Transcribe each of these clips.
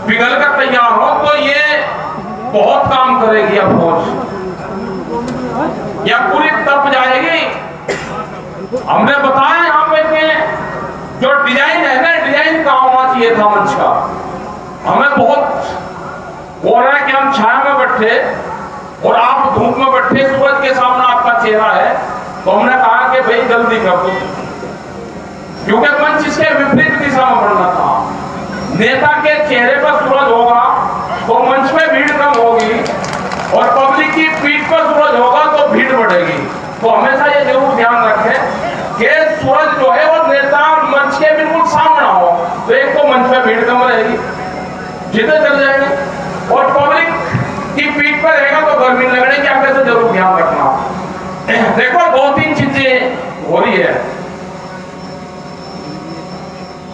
पिघल कर तैयार हो तो ये बहुत काम करेगी अब फौज, या पूरी तप जाएगी। हमने बताया यहाँ पे कि जो डिजाइन है ना, डिजाइन कहाँ होना चाहिए था मंच का। हमें बहुत हो रहा है कि हम छाया में बैठे और आप धूप में बैठे, सूरज के सामने आपका चेहरा है, तो हमने कहा कि भाई जल्दी कर दो, क्योंकि मंच इसके विपरीत दिशा में बढ़ना था। नेता के चेहरे पर सूरज होगा तो मंच में भीड़ कम होगी, और पब्लिक की पीठ पर सूरज होगा तो भीड़ बढ़ेगी। तो हमेशा ये जरूर ध्यान रखें कि सूरज जो है वो नेता मंच के बिल्कुल सामने हो, तो एक तो मंच में भीड़ कम रहेगी, जितने चल जाएंगे, और पब्लिक की पीठ पर रहेगा तो गर्मी लगने की आगे से जरूर ध्यान रखना। देखो 2-3 चीजें हो रही है,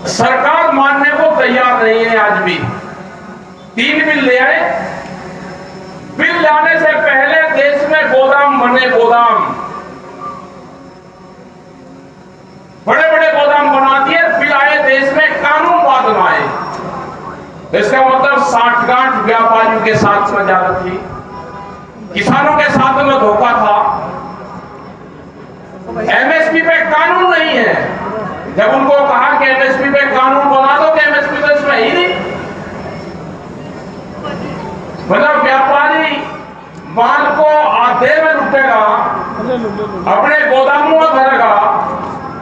सरकार मानने को तैयार नहीं है आज भी। 3 बिल ले आए, बिल लाने से पहले देश में गोदाम बने, गोदाम, बड़े बड़े गोदाम बना दिए, बिल आए देश में, कानून बाद में आए। इसका मतलब साठगांठ व्यापारियों के साथ में ज्यादा थी, किसानों के साथ में धोखा था। एमएसपी पे कानून नहीं है, जब उनको कहा कि एमएसपी पे कानून बना दो, कि एमएसपी तो इसमें ही नहीं। मतलब व्यापारी माल को आधे में लुटेगा, अपने गोदामों में भरेगा।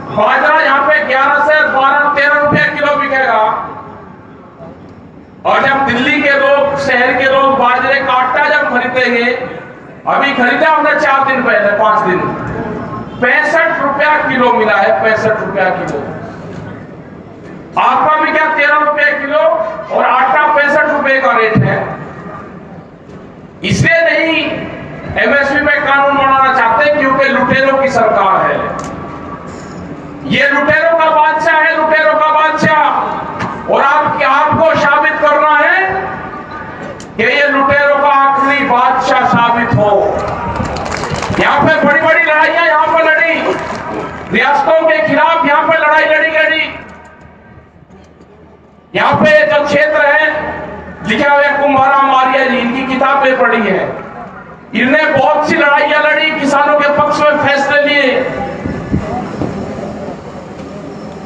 बाजरा यहाँ पे 11 से 12-13 रुपए किलो बिकेगा, और जब दिल्ली के लोग, शहर के लोग बाजरे का आटा जब खरीदेंगे, अभी खरीदा हमने 4 दिन पहले, 5 दिन, 65 रुपया किलो मिला है, 65 रुपया किलो। आटा भी क्या 13 रुपए किलो, और आटा 65 रुपए का रेट है। इसलिए नहीं एमएसपी पे कानून बनाना चाहते, क्योंकि लुटेरों की सरकार है, ये लुटेरों का बादशाह है, लुटेरों का बादशाह। और आपको साबित करना है कि ये लुटेरों का आखिरी बादशाह साबित हो। यहाँ पे बड़ी बड़ी लड़ाइयां यहाँ पर लड़ी, रियासतों के खिलाफ यहाँ पे लड़ाई लड़ी गई। यहाँ पे जो क्षेत्र है, लिखा हुआ कुंभाराम आर्य जी, इनकी किताबें पढ़ी है, इन्होंने बहुत सी लड़ाइयां लड़ी, किसानों के पक्ष में फैसले लिए।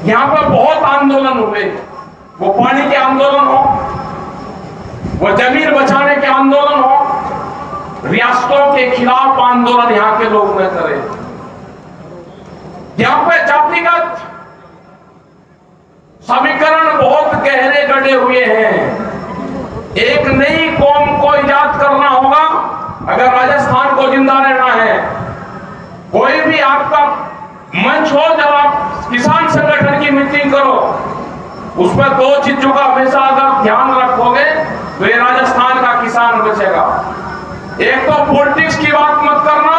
यहाँ पे बहुत आंदोलन हुए, वो पानी के आंदोलन हो, वो जमीन बचाने के आंदोलन हो, रियासतों के खिलाफ आंदोलन यहाँ के लोग न करें। यहाँ पे जातिगत समीकरण बहुत गहरे गढ़े हुए हैं। एक नई कौम को इजाद करना होगा अगर राजस्थान को जिंदा रहना है। कोई भी आपका मंच हो, जब आप किसान संगठन की मीटिंग करो, उसमें 2 चीजों का हमेशा अगर ध्यान रखोगे तो ये राजस्थान का किसान बचेगा। एक तो पॉलिटिक्स की बात मत करना,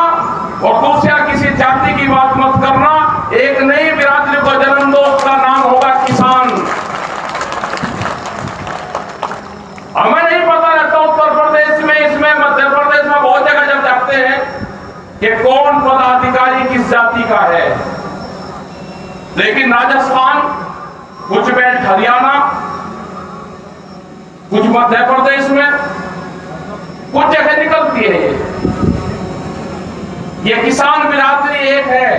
और दूसरा किसी जाति की बात मत करना। एक नई बिरादरी को जन्म दो, उसका नाम होगा किसान। हमें नहीं पता रहता उत्तर प्रदेश में, इसमें मध्य प्रदेश में, बहुत जगह जब जाते हैं कि कौन पदाधिकारी किस जाति का है, लेकिन राजस्थान, कुछ बेल्ट हरियाणा, कुछ मध्य प्रदेश में, कुछ जगह निकलती है। ये किसान बिरादरी एक है।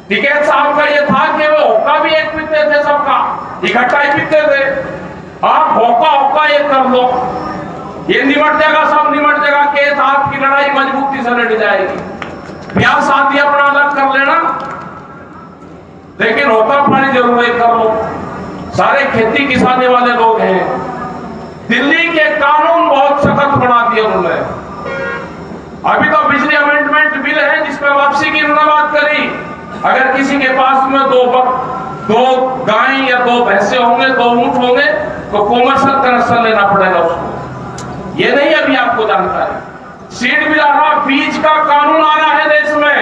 टिकैत साहब का ये था कि वो होका भी एक पीते थे, सबका इकट्ठा ही पीते थे। आप होका एक कर लो, ये निमट जाएगा, सब निमट जाएगा, केस आपकी लड़ाई मजबूती से लड़ जाएगी। ब्याह शादी अपना अलग कर लेना, लेकिन होका पानी जरूर एक कर लो। सारे खेती किसानी वाले लोग हैं। दिल्ली के कानून बहुत सख्त बना दिए उन्होंने। अभी तो बिजली अमेंडमेंट बिल है जिसमें वापसी की उन्होंने बात करी। अगर किसी के पास में 2 गाय या 2 भैंसे होंगे, 2 ऊंट होंगे, तो कॉमर्शियल कनेक्शन लेना पड़ेगा उसको। ये नहीं अभी आपको जानकारी। सीड बिल आ रहा, बीज का कानून आ रहा है देश में,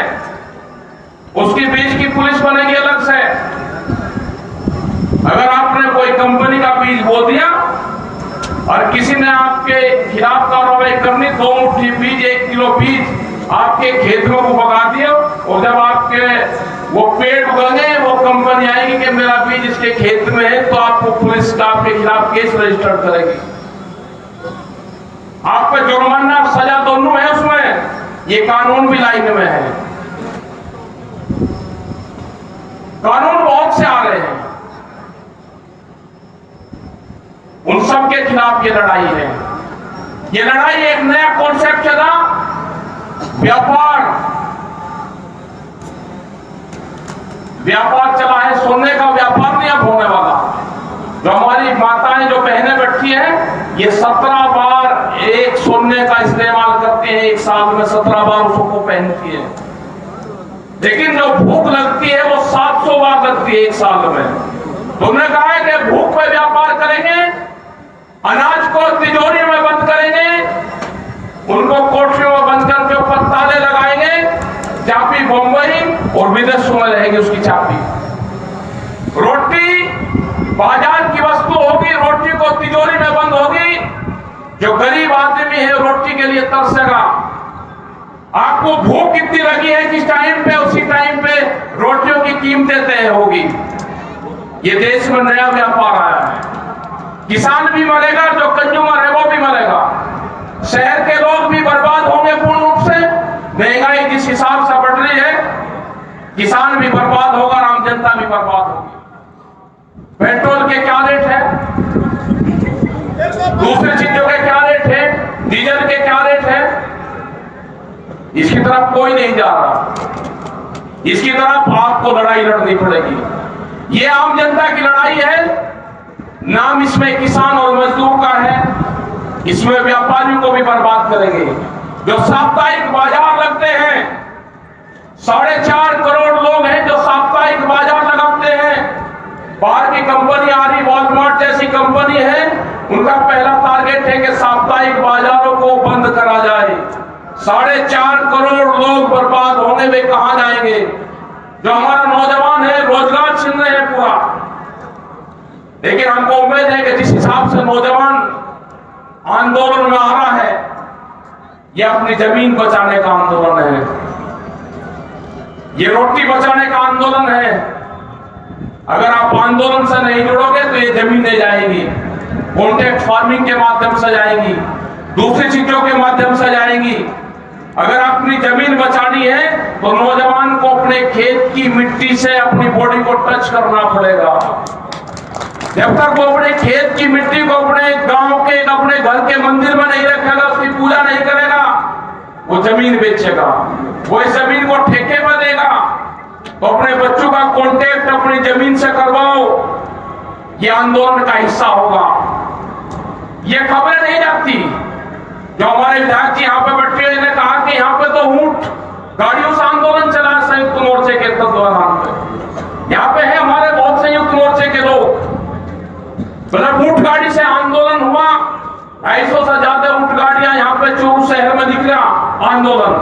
उसकी बीज की पुलिस बनेगी अलग से। अगर आपने कोई कंपनी का बीज बो दिया और किसी ने आपके खिलाफ कार्रवाई करनी, 2 मुट्ठी बीज, 1 किलो बीज आपके खेत में को भगा दिया, और जब आपके वो पेड़ उगेंगे वो कंपनी आएगी कि मेरा बीज इसके खेत में है, तो आपको पुलिस आपके खिलाफ केस रजिस्टर करेगी। आप पे जुर्माना और सजा दोनों है उसमें, ये कानून भी लाइन में है। कानून बहुत से आ रहे हैं, उन सब के खिलाफ ये लड़ाई है। ये लड़ाई एक नया कॉन्सेप्ट चला, व्यापार चला है, सोने का व्यापार नहीं अब होने वाला। जो हमारी माताएं जो बहनें बैठी हैं, ये 17 बार एक सोने का इस्तेमाल करती हैं, एक साल में 17 बार उसको पहनती है। लेकिन जो भूख लगती है वो 700 बार लगती है एक साल में। तुमने कहा है कि भूख पे व्यापार करेंगे, अनाज को तिजोरी में बंद करेंगे, उनको कोठरियों में बंद करके ऊपर ताले लगाएंगे, चाबी बंबई और विदेशों में रहेगी उसकी चाबी। रोटी बाजार की वस्तु होगी, रोटी को तिजोरी में बंद होगी। जो गरीब आदमी है रोटी के लिए तरसेगा। आपको भूख कितनी लगी है किस टाइम पे, उसी टाइम पे रोटियों की कीमतें तय होगी। ये देश में नया व्यापार आया है। किसान भी मरेगा, जो कंज्यूमर है वो भी मरेगा, शहर के लोग भी बर्बाद होंगे पूर्ण रूप से। महंगाई जिस हिसाब से बढ़ रही है, किसान भी बर्बाद होगा, आम जनता भी बर्बाद होगी। पेट्रोल के क्या रेट है, दूसरी चीजों के क्या रेट है, डीजल के क्या रेट है, इसकी तरफ कोई नहीं जा रहा। इसकी तरफ आपको लड़ाई लड़नी पड़ेगी। ये आम जनता की लड़ाई है। नाम इसमें किसान और मजदूर का है, इसमें व्यापारियों को भी बर्बाद करेंगे। जो साप्ताहिक बाजार लगते हैं, 4.5 करोड़ लोग हैं जो साप्ताहिक बाजार लगाते हैं। बाहर की कंपनी आ रही, वॉलमार्ट जैसी कंपनी है, उनका पहला टारगेट है कि साप्ताहिक बाजारों को बंद करा जाए। 4.5 करोड़ लोग बर्बाद होने में कहां जाएंगे। जो हमारा नौजवान है रोजगार छीन रहे हैं पूरा। लेकिन हमको उम्मीद है कि जिस हिसाब से नौजवान आंदोलन में आ रहा है, यह अपनी जमीन बचाने का आंदोलन है, ये रोटी बचाने का आंदोलन है। अगर आप आंदोलन से नहीं जुड़ोगे तो ये जमीनें जाएंगी, कॉन्ट्रैक्ट फार्मिंग के माध्यम से जाएंगी, दूसरी चीजों के माध्यम से जाएंगी। अगर अपनी जमीन बचानी है तो नौजवान को अपने खेत की मिट्टी से अपनी बॉडी को टच करना पड़ेगा। जब तक वो अपने खेत की मिट्टी को अपने गांव के अपने घर के मंदिर में नहीं रखेगा, उसकी पूजा नहीं करेगा, वो जमीन बेचेगा, वो इस जमीन को ठेके पर देगा। तो अपने बच्चों का कांटेक्ट अपनी जमीन से करवाओ, ये आंदोलन का हिस्सा होगा। ये खबरें नहीं जाती। जो हमारे विधायक जी यहाँ पे बैठे हुए ने कहा कि यहाँ पे तो ऊंट गाड़ियों से आंदोलन चला संयुक्त मोर्चे के तत्वाधान पे। यहाँ पे है हमारे बहुत संयुक्त मोर्चे के लोग, मतलब ऊंट गाड़ी से आंदोलन हुआ। 250 से ज्यादा ऊंट गाड़ियां यहाँ पे चूरू शहर में निकला आंदोलन।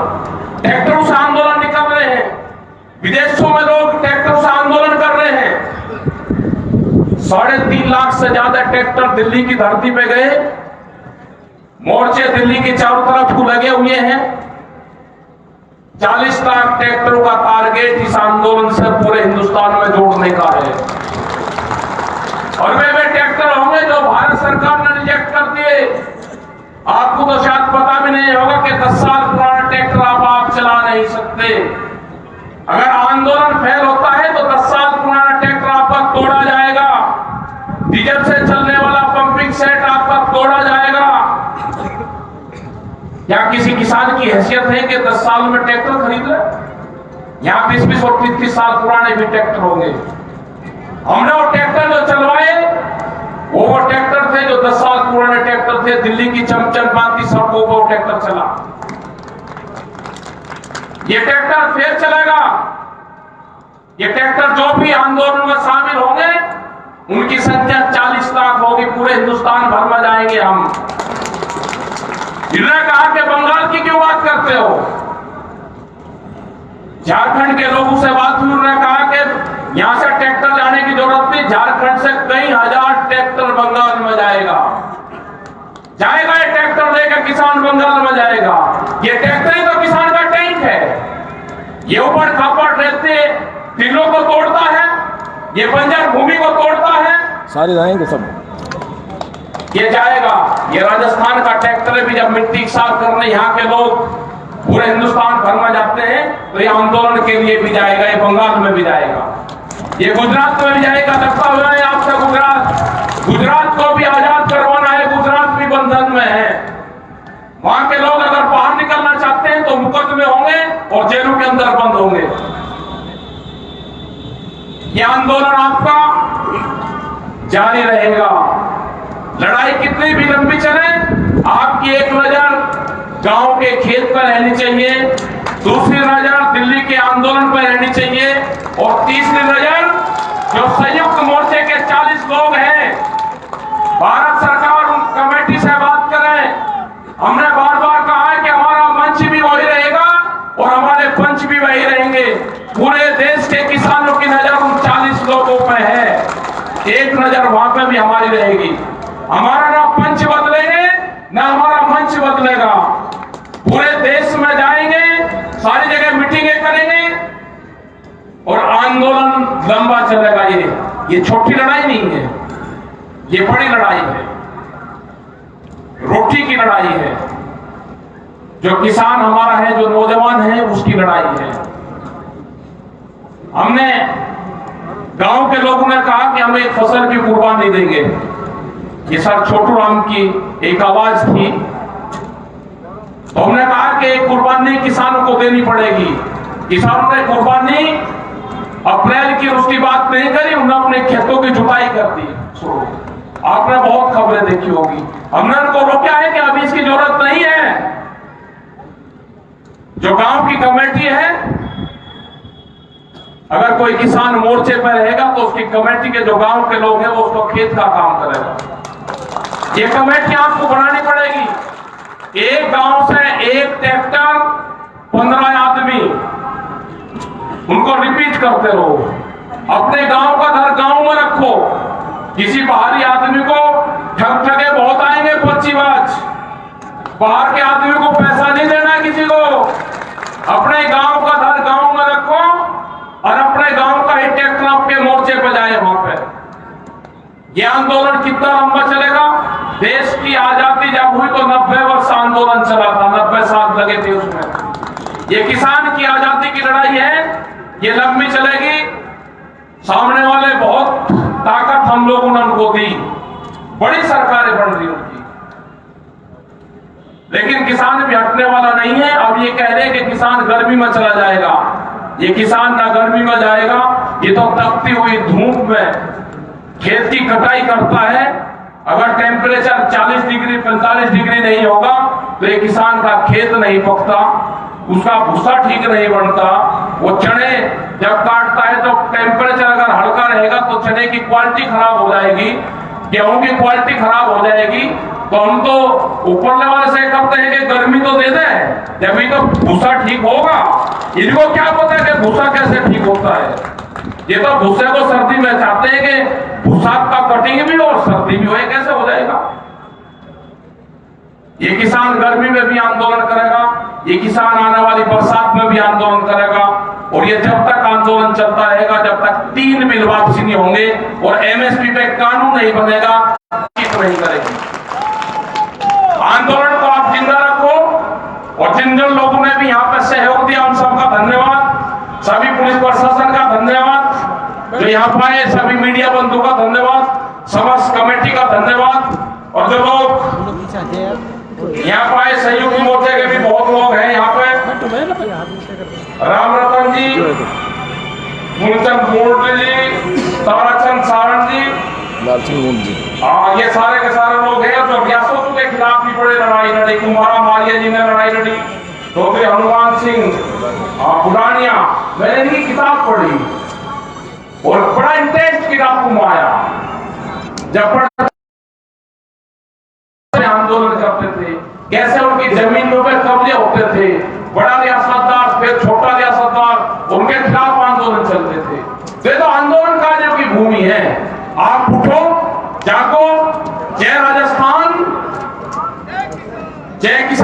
ट्रैक्टरों से आंदोलन निकल रहे हैं, विदेशों में लोग ट्रैक्टर से आंदोलन कर रहे हैं। 3.5 लाख से ज्यादा ट्रैक्टर दिल्ली की धरती पे गए। मोर्चे दिल्ली के चारों तरफ को लगे हुए हैं। 40 लाख ट्रैक्टरों का टारगेट इस आंदोलन से पूरे हिंदुस्तान में जोड़ने का है। और वे ट्रैक्टर होंगे जो भारत सरकार ने रिजेक्ट कर दिए। आपको तो शायद पता भी नहीं होगा कि 10 साल पुराना ट्रैक्टर आप चला नहीं सकते। अगर आंदोलन फेल होता है तो 10 साल पुराना ट्रैक्टर आपका तोड़ा जाएगा। डीजल से चलने वाला पंपिंग सेट आपका तोड़ा जाएगा। क्या किसी किसान की हैसियत है कि 10 साल में ट्रैक्टर खरीद ले? यहाँ 20-20 और 30 साल पुराने भी ट्रैक्टर होंगे। हमने वो ट्रैक्टर जो चलवाए वो ट्रैक्टर थे जो 10 साल पुराने ट्रैक्टर थे। दिल्ली की चमचमाती सड़कों पर वो ट्रैक्टर चला। ये ट्रैक्टर फिर चलेगा। ये ट्रैक्टर जो भी आंदोलन में शामिल होंगे उनकी संख्या 40 लाख होगी। पूरे हिंदुस्तान भर में जाएंगे हम। इन्होंने कहा कि बंगाल की क्यों बात करते हो? झारखंड के लोगों से बात हुई, उन्होंने कहा कि यहां से ट्रैक्टर जाने की जरूरत नहीं, झारखंड से कई हजार ट्रैक्टर बंगाल में जाएगा। ये ट्रैक्टर लेकर किसान बंगाल में जाएगा। ये ट्रैक्टर ही तो किसान का टैंक है। ये ऊपर खापड़ रहते टीलों को तोड़ता है, ये बंजर भूमि को तोड़ता है, सारे जाएंगे सब। ये जाएगा। ये राजस्थान का ट्रैक्टर भी जब मिट्टी साफ करने यहाँ के लोग पूरे हिंदुस्तान भर में जाते हैं तो ये आंदोलन के लिए भी जाएगा, ये बंगाल में भी जाएगा, ये गुजरात में भी जाएगा। लगता हुआ है आपसे गुजरात को भी आजाद करवाना है, गुजरात भी बंधन में है। वहां के लोग अगर बाहर निकलना चाहते हैं तो मुकदमे होंगे और जेलों के अंदर बंद होंगे। यह आंदोलन आपका जारी रहेगा। लड़ाई कितनी भी लंबी चले, आपकी एक नजर गांव के खेत पर रहनी चाहिए, दूसरी नजर दिल्ली के आंदोलन पर रहनी चाहिए और तीसरी नजर जो संयुक्त मोर्चे के 40 लोग हैं, भारत सरकार उन कमेटी से बात करें। हमने बार बार कहा है कि हमारा मंच भी वही रहेगा और हमारे पंच भी वही रहेंगे। पूरे देश के किसानों की नजर उन 40 लोगों पर है, एक नजर वहां पर भी हमारी रहेगी। हमारा ना पंच बदलेंगे ना हमारा मंच बदलेगा। पूरे देश में जाएंगे, सारी जगह मीटिंगें करेंगे और आंदोलन लंबा चलेगा। ये छोटी लड़ाई नहीं है, ये बड़ी लड़ाई है, रोटी की लड़ाई है। जो किसान हमारा है, जो नौजवान है, उसकी लड़ाई है। हमने गांव के लोगों ने कहा कि हम एक फसल की कुर्बानी देंगे। ये सर छोटू राम की एक आवाज थी, तो हमने कहा कि एक कुर्बानी किसानों को देनी पड़ेगी। किसानों ने कुर्बानी अप्रैल की उसकी बात नहीं करी, उन्होंने अपने खेतों की जुताई कर दी। आपने बहुत खबरें देखी होगी। हमने उनको रोका है कि अभी इसकी जरूरत नहीं है। जो गांव की कमेटी है, अगर कोई किसान मोर्चे पर रहेगा तो उसकी कमेटी के जो गांव के लोग हैं वो उसको खेत का काम करेगा। ये कमेटी आपको बनानी पड़ेगी। एक गांव से एक ट्रैक्टर 15 आदमी, उनको रिपीट करते रहो। अपने गांव का घर गांव में रखो। किसी बाहरी आदमी को ठगे बहुत आएंगे पर्चीबाज। बाहर के आदमी को पैसा नहीं देना किसी को। अपने गांव का घर गांव में रखो और अपने गांव का ही ट्रैक्टर आपके मोर्चे पर जाए वहां पे। यह आंदोलन कितना लंबा चलेगा? देश की आजादी जब हुई तो 90 वर्ष आंदोलन चला था, 90 साल लगे थे उसमें। ये किसान की आजादी की लड़ाई है, ये लंबी चलेगी। सामने वाले बहुत ताकत हम लोगों ने उनको दी, बड़ी सरकारें बन रही उनकी, लेकिन किसान भी हटने वाला नहीं है। अब ये कह रहे कि किसान गर्मी में चला जाएगा, ये किसान ना गर्मी में जाएगा, ये तो तपती हुई धूप में खेत की कटाई करता है। अगर टेम्परेचर 40 डिग्री 45 डिग्री नहीं होगा तो ये किसान का खेत नहीं पकता, उसका भूसा ठीक नहीं बनता। वो चने जब काटता है तो टेम्परेचर अगर हल्का रहेगा तो चने की क्वालिटी खराब हो जाएगी, गेहूं की क्वालिटी खराब हो जाएगी। तो हम तो ऊपर लेवल से करते हैं कि गर्मी तो दे दे, जब तो भूसा ठीक होगा। इनको क्या पता है कि भूसा कैसे ठीक होता है? ये तो भूसे को सर्दी में चाहते हैं कि भूसा का कटिंग भी और सर्दी भी हो, कैसे हो जाएगा? ये किसान गर्मी में भी आंदोलन करेगा, ये किसान आने वाली बरसात में भी आंदोलन करेगा और ये जब तक आंदोलन चलता रहेगा, जब तक 3 बिल वापसी नहीं होंगे और एमएसपी पे कानून नहीं बनेगा, नहीं करेगी। आंदोलन को आप जिंदा रखो और जिन जिन लोगों ने भी यहाँ पे सहयोग दिया उन सबका धन्यवाद। सभी पुलिस प्रशासन का धन्यवाद, जो यहाँ पे आए सभी मीडिया बंधु का धन्यवाद, समस्त कमेटी का धन्यवाद। और जो लोग यहाँ पे आए संयुक्त मोर्चे के भी बहुत लोग हैं यहाँ पे, राम रतन जी, मूलचंद मूर्ति जी, ताराचंद सारण जी, ये सारे के सारे लोग हैं जो व्यासों के खिलाफ भी बड़े लड़ाई लड़ी। कुमारा मारिया जी ने लड़ाई लड़ी, डॉक्टर हनुमान सिंह बुरानिया, मैंने इनकी किताब पढ़ी और बड़ा इंटेंस किताब घुमाया। जब आंदोलन करते थे, कैसे उनकी जमीनों पर कब्जे होते थे, बड़ा रियासतदार फिर छोटा रियासतदार, उनके खिलाफ आंदोलन चलते थे। ये तो आंदोलन कार्यों की भूमि है। आप उठो, जागो, जय राजस्थान, जय किसान।